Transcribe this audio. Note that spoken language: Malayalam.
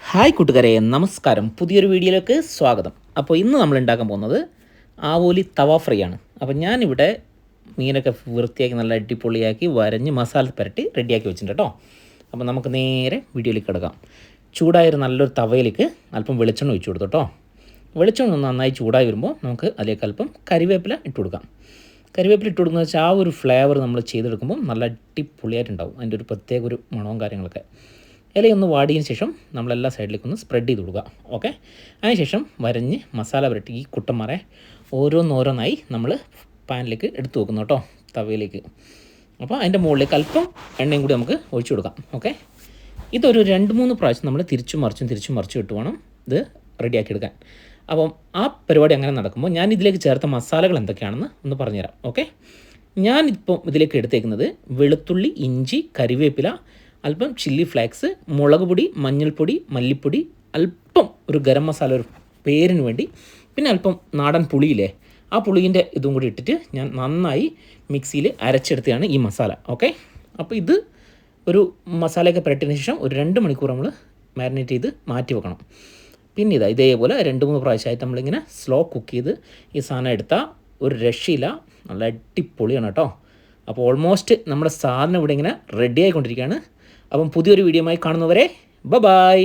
ഹായ് കൂട്ടുകാരെ, നമസ്കാരം. പുതിയൊരു വീഡിയോയിലേക്ക് സ്വാഗതം. അപ്പോൾ ഇന്ന് നമ്മൾ ഉണ്ടാക്കാൻ പോകുന്നത് ആവോലി തവ ഫ്രൈ ആണ്. അപ്പോൾ ഞാനിവിടെ മീനൊക്കെ വൃത്തിയാക്കി നല്ല അടിപൊളിയാക്കി വരഞ്ഞ് മസാല പുരട്ടി റെഡിയാക്കി വെച്ചിട്ടുണ്ട് കേട്ടോ. അപ്പോൾ നമുക്ക് നേരെ വീഡിയോയിലേക്ക് കിടക്കാം. ചൂടായൊരു നല്ലൊരു തവയിലേക്ക് അല്പം വെളിച്ചെണ്ണ ഒഴിച്ചു കൊടുത്തു കേട്ടോ. വെളിച്ചെണ്ണ നന്നായി ചൂടായി വരുമ്പോൾ നമുക്ക് അതിലേക്ക് അല്പം കരിവേപ്പില ഇട്ട് കൊടുക്കാം. കരിവേപ്പില ഇട്ട് കൊടുക്കുന്നത് വെച്ചാൽ ആ ഒരു ഫ്ലേവർ നമ്മൾ ചെയ്തെടുക്കുമ്പോൾ നല്ല അടിപൊളിയായിട്ടുണ്ടാവും. അതിൻ്റെ ഒരു പ്രത്യേക ഒരു മണവും കാര്യങ്ങളൊക്കെ. ഇലയൊന്ന് വാടിയതിന് ശേഷം നമ്മളെല്ലാ സൈഡിലേക്കൊന്ന് സ്പ്രെഡ് ചെയ്ത് കൊടുക്കുക. ഓക്കെ, അതിനുശേഷം വരഞ്ഞ് മസാല പുരട്ടി ഈ കുട്ടന്മാരെ ഓരോന്നോരോന്നായി നമ്മൾ പാനിലേക്ക് എടുത്തു വെക്കുന്നു കേട്ടോ, തവയിലേക്ക്. അപ്പോൾ അതിൻ്റെ മുകളിലേക്ക് അല്പം എണ്ണയും കൂടി നമുക്ക് ഒഴിച്ചു കൊടുക്കാം. ഓക്കെ, ഇതൊരു 2-3 പ്രാവശ്യം നമ്മൾ തിരിച്ചും മറിച്ചും ഇട്ട് വേണം ഇത് റെഡിയാക്കി എടുക്കാൻ. അപ്പം ആ പരിപാടി അങ്ങനെ നടക്കുമ്പോൾ ഞാൻ ഇതിലേക്ക് ചേർത്ത മസാലകൾ എന്തൊക്കെയാണെന്ന് ഒന്ന് പറഞ്ഞുതരാം. ഓക്കെ, ഞാനിപ്പോൾ ഇതിലേക്ക് എടുത്തേക്കുന്നത് വെളുത്തുള്ളി, ഇഞ്ചി, കരിവേപ്പില, അല്പം ചില്ലി ഫ്ലേക്സ്, മുളക് പൊടി, മഞ്ഞൾപ്പൊടി, മല്ലിപ്പൊടി, അല്പം ഒരു ഗരം മസാല ഒരു പേരിന് വേണ്ടി, പിന്നെ അല്പം നാടൻ പുളിയില്ലേ, ആ പുളീൻ്റെ ഇതും കൂടി ഇട്ടിട്ട് ഞാൻ നന്നായി മിക്സിയിൽ അരച്ചെടുത്തതാണ് ഈ മസാല. ഓക്കെ, അപ്പോൾ ഇത് ഒരു മസാലയൊക്കെ പുരട്ടിയതിന് ശേഷം ഒരു 2 മണിക്കൂർ നമ്മൾ മാരിനേറ്റ് ചെയ്ത് മാറ്റി വെക്കണം. പിന്നെ ഇതേപോലെ 2-3 പ്രാവശ്യമായിട്ട് നമ്മളിങ്ങനെ സ്ലോ കുക്ക് ചെയ്ത് ഈ സാധനം എടുത്താൽ ഒരു രക്ഷയില്ല, നല്ല അടിപൊളിയാണ് കേട്ടോ. അപ്പോൾ ഓൾമോസ്റ്റ് നമ്മുടെ സാധനം ഇവിടെ ഇങ്ങനെ റെഡി ആയിക്കൊണ്ടിരിക്കുകയാണ്. അപ്പം പുതിയൊരു വീഡിയോയുമായി കാണുന്നവരെ ബൈ.